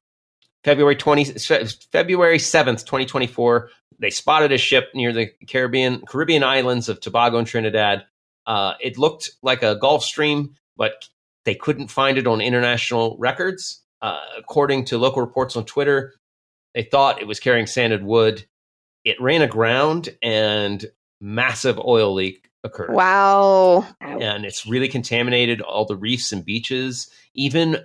February 7th, 2024, they spotted a ship near the Caribbean islands of Tobago and Trinidad. It looked like a Gulf Stream, but they couldn't find it on international records. According to local reports on Twitter, they thought it was carrying sanded wood. It ran aground and massive oil leak occurred. Wow. And it's really contaminated all the reefs and beaches, even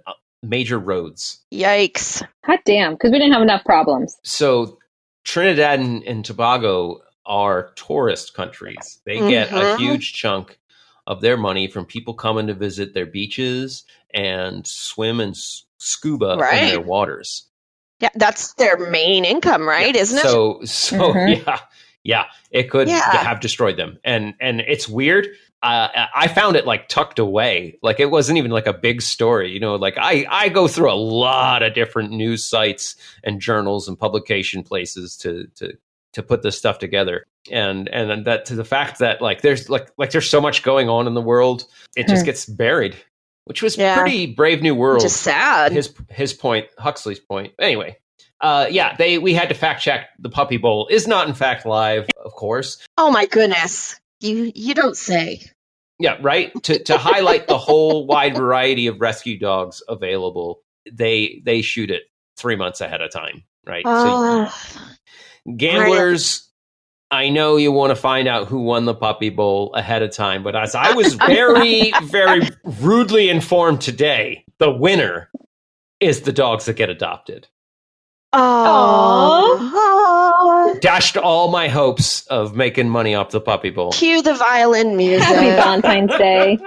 major roads. Yikes. Hot damn, because we didn't have enough problems. So Trinidad and Tobago are tourist countries. They get a huge chunk of their money from people coming to visit their beaches and swim and scuba in their waters. Yeah, that's their main income, right? Yeah. Isn't it? So it could have destroyed them. And it's weird. I found it like tucked away. Like it wasn't even like a big story, you know, like I go through a lot of different news sites and journals and publication places to put this stuff together. And that to the fact that like there's so much going on in the world, it just gets buried, which was pretty Brave New World. Just sad. His point, Huxley's point. Anyway, we had to fact check. The Puppy Bowl is not in fact live, of course. Oh my goodness. You don't say. Yeah, right. To highlight the whole wide variety of rescue dogs available, they shoot it 3 months ahead of time, right? So gamblers, I know you want to find out who won the Puppy Bowl ahead of time, but as I was very, very rudely informed today, the winner is the dogs that get adopted. Oh. Dashed all my hopes of making money off the Puppy Bowl. Cue the violin music. Happy Valentine's Day.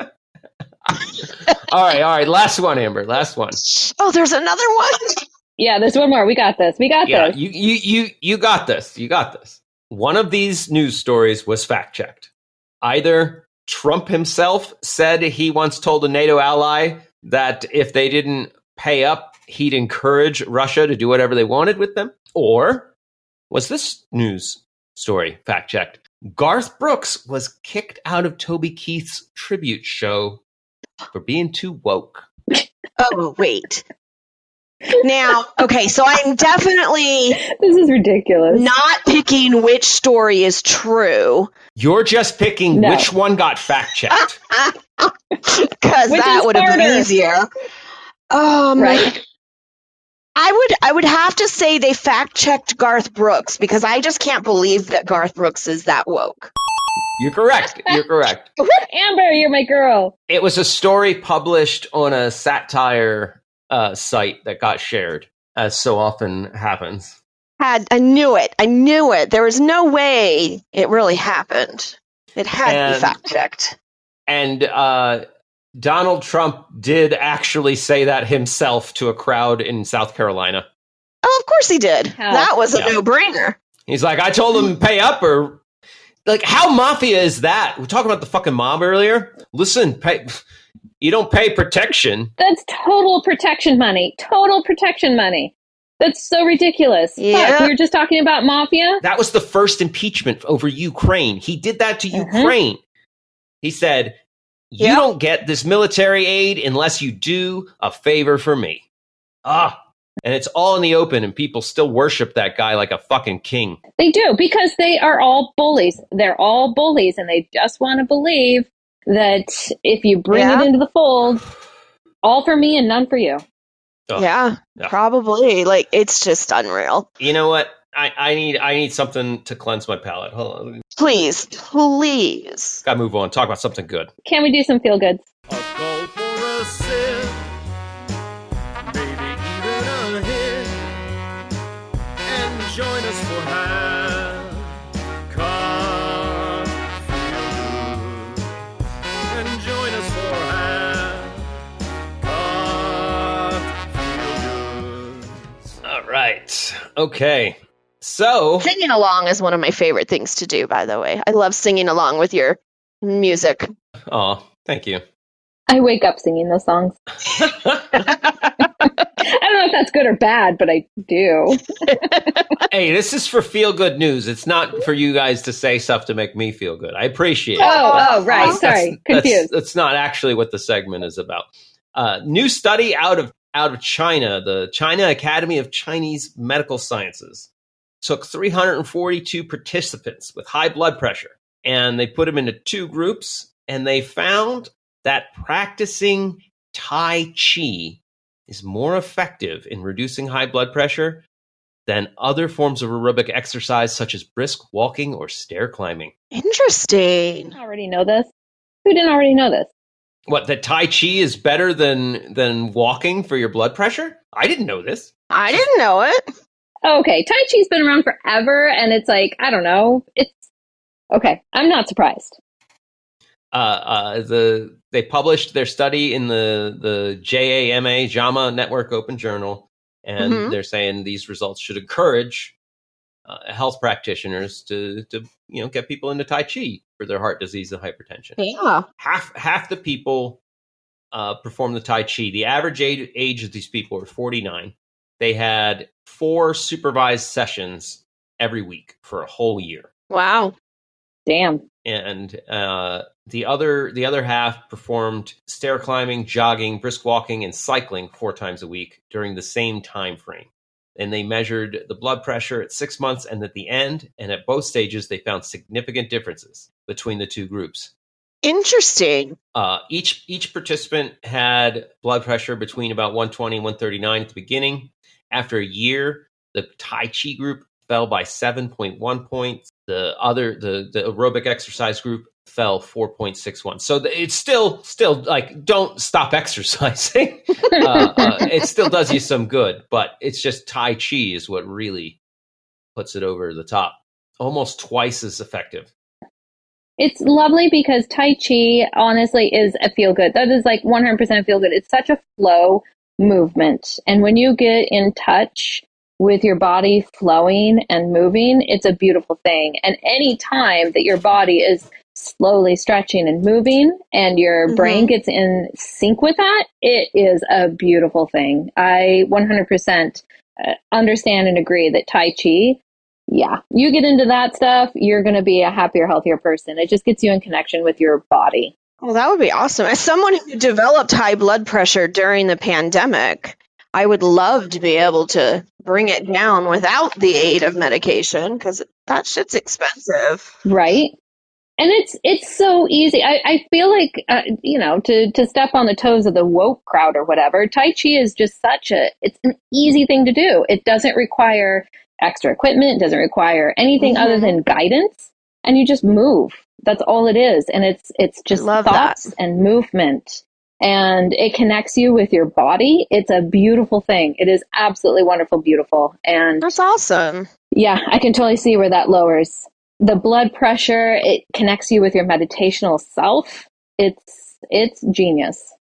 All right. Last one, Amber. Last one. Oh, there's another one? Yeah, there's one more. We got this. You got this. You got this. One of these news stories was fact-checked. Either Trump himself said he once told a NATO ally that if they didn't pay up, he'd encourage Russia to do whatever they wanted with them, or was this news story fact-checked? Garth Brooks was kicked out of Toby Keith's tribute show for being too woke. Oh, wait. Now, okay, so I'm definitely This is ridiculous. not picking which story is true. You're just picking which one got fact-checked. Because that would have been easier. Right. I would have to say they fact-checked Garth Brooks because I just can't believe that Garth Brooks is that woke. You're correct. Amber, you're my girl. It was a story published on a satire site that got shared, as so often happens. I knew it. There was no way it really happened. It had to be fact-checked. And Donald Trump did actually say that himself to a crowd in South Carolina. Oh, of course he did. How? That was a no-brainer. He's like, I told him pay up, or like, how mafia is that? We're talking about the fucking mob earlier. Listen, you don't pay protection. That's total protection money. Total protection money. That's so ridiculous. Yeah. Fuck, we were just talking about mafia. That was the first impeachment over Ukraine. He did that to Ukraine. He said, you don't get this military aid unless you do a favor for me. And it's all in the open, and people still worship that guy like a fucking king. They do, because they are all bullies. They're all bullies, and they just want to believe that if you bring it into the fold, all for me and none for you. Yeah, probably. Like, it's just unreal. You know what? I need something to cleanse my palate. Hold on. Please. Gotta move on. Talk about something good. Can we do some feel goods? A gulp or a sip, maybe even a hit, and join us for half cocktails. And join us for half cocktails. All right. Okay. So Singing along is one of my favorite things to do, by the way. I love singing along with your music. Oh, thank you. I wake up singing those songs. I don't know if that's good or bad, but I do. Hey, this is for feel-good news. It's not for you guys to say stuff to make me feel good. I appreciate it. Oh, right. Sorry. Confused. That's not actually what the segment is about. New study out of China, the China Academy of Chinese Medical Sciences, took 342 participants with high blood pressure, and they put them into two groups, and they found that practicing Tai Chi is more effective in reducing high blood pressure than other forms of aerobic exercise such as brisk walking or stair climbing. Interesting. I already know this. Who didn't already know this? What, that Tai Chi is better than walking for your blood pressure? I didn't know this. I didn't know it. Okay, Tai Chi's been around forever, and it's like, I don't know. It's okay. I'm not surprised. They published their study in the JAMA Network Open Journal, and they're saying these results should encourage health practitioners to get people into Tai Chi for their heart disease and hypertension. Yeah. Half the people perform the Tai Chi. The average age of these people are 49. They had 4 supervised sessions every week for a whole year. Wow. Damn. And the other half performed stair climbing, jogging, brisk walking, and cycling 4 times a week during the same time frame. And they measured the blood pressure at 6 months and at the end. And at both stages, they found significant differences between the two groups. Interesting. Each participant had blood pressure between about 120 and 139 at the beginning. After a year, the Tai Chi group fell by 7.1 points. The aerobic exercise group fell 4.61. So it's still like, don't stop exercising. It still does you some good, but it's just Tai Chi is what really puts it over the top. Almost twice as effective. It's lovely because Tai Chi, honestly, is a feel good. That is like 100% feel good. It's such a flow movement. And when you get in touch with your body flowing and moving, it's a beautiful thing. And any time that your body is slowly stretching and moving and your brain gets in sync with that, it is a beautiful thing. I 100% understand and agree that Tai Chi, yeah, you get into that stuff, you're going to be a happier, healthier person. It just gets you in connection with your body. Well, that would be awesome. As someone who developed high blood pressure during the pandemic, I would love to be able to bring it down without the aid of medication, because that shit's expensive. Right. And it's so easy. I feel like, to step on the toes of the woke crowd or whatever, Tai Chi is just it's an easy thing to do. It doesn't require extra equipment. It doesn't require anything other than guidance. And you just move. That's all it is. And it's just thoughts and movement. And it connects you with your body. It's a beautiful thing. It is absolutely wonderful, beautiful. And that's awesome. Yeah, I can totally see where that lowers the blood pressure. It connects you with your meditational self. It's genius.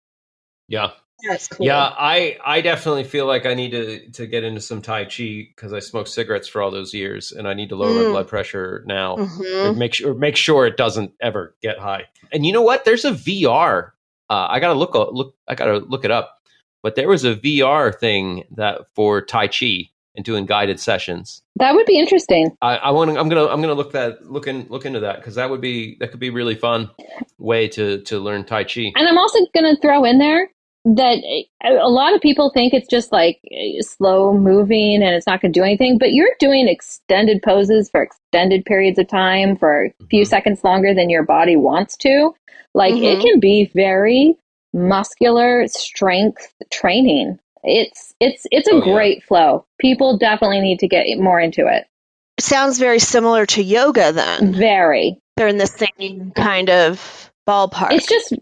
Yeah. That's cool. Yeah, I definitely feel like I need to get into some Tai Chi because I smoked cigarettes for all those years, and I need to lower my blood pressure now. And make sure it doesn't ever get high. And you know what? There's a VR. I gotta look it up. But there was a VR thing that for Tai Chi and doing guided sessions. That would be interesting. I'm gonna look into that because that could be really fun way to learn Tai Chi. And I'm also gonna throw in there that a lot of people think it's just like slow moving and it's not going to do anything, but you're doing extended poses for extended periods of time for a few seconds longer than your body wants to. Like it can be very muscular strength training. It's a great flow. People definitely need to get more into it. Sounds very similar to yoga then. Very. They're in the same kind of ballpark. It's just,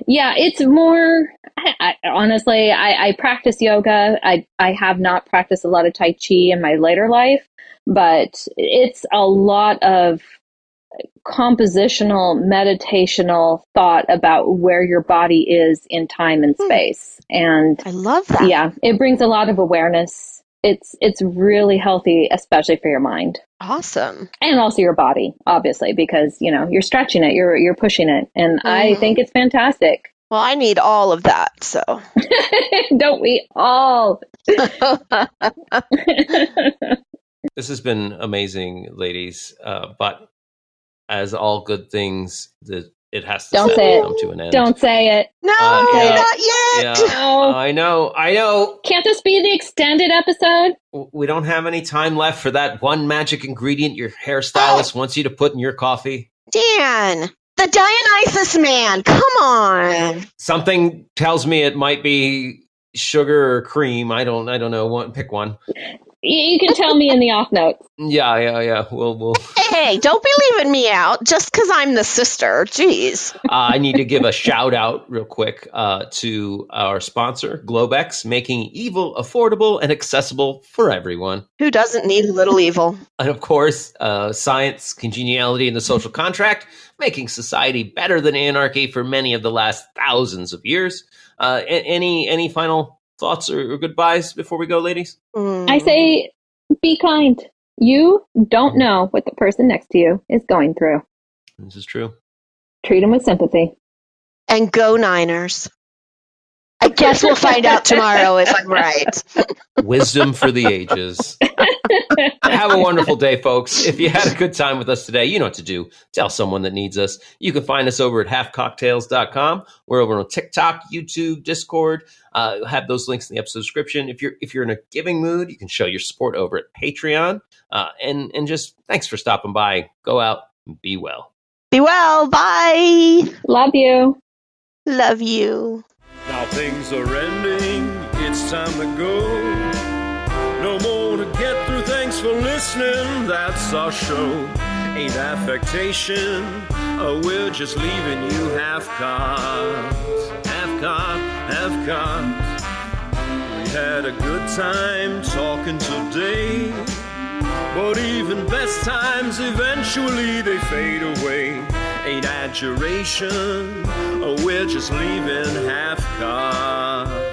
yeah, it's more, honestly, I practice yoga. I have not practiced a lot of Tai Chi in my later life, but it's a lot of compositional, meditational thought about where your body is in time and space. And I love that. Yeah, it brings a lot of awareness it's really healthy, especially for your mind. Awesome. And also your body, obviously, because, you're stretching it, you're pushing it. And I think it's fantastic. Well, I need all of that, so. Don't we all? This has been amazing, ladies. But as all good things, it has to Don't say it. come to an end. Don't say it. No, yeah. not yet. Yeah, No. I know. Can't this be the extended episode? We don't have any time left for that one magic ingredient your hairstylist wants you to put in your coffee. Dan, the Dionysus man, come on. Something tells me it might be sugar or cream. I don't know. Pick one. You can tell me in the off notes. Yeah. We'll. Hey, don't be leaving me out just because I'm the sister. Jeez. I need to give a shout out real quick to our sponsor, Globex, making evil affordable and accessible for everyone. Who doesn't need a little evil? And of course, science, congeniality, and the social contract, making society better than anarchy for many of the last thousands of years. Any final thoughts or goodbyes before we go, ladies? I say, be kind. You don't know what the person next to you is going through. This is true. Treat them with sympathy. And go Niners. I guess we'll find out tomorrow if I'm right. Wisdom for the ages. Have a wonderful day, folks. If you had a good time with us today, you know what to do. Tell someone that needs us. You can find us over at halfcocktails.com. We're over on TikTok, YouTube, Discord. Have those links in the episode description. If you're in a giving mood, you can show your support over at Patreon. And just thanks for stopping by. Go out and be well. Be well. Bye. Love you. Love you. Now things are ending, it's time to go. No more to get through, thanks for listening, that's our show. Ain't affectation, we're just leaving you half-cocked. Half-cocked. We had a good time talking today, but even best times eventually they fade away. Ain't adjuration, we're just leaving half-cocked.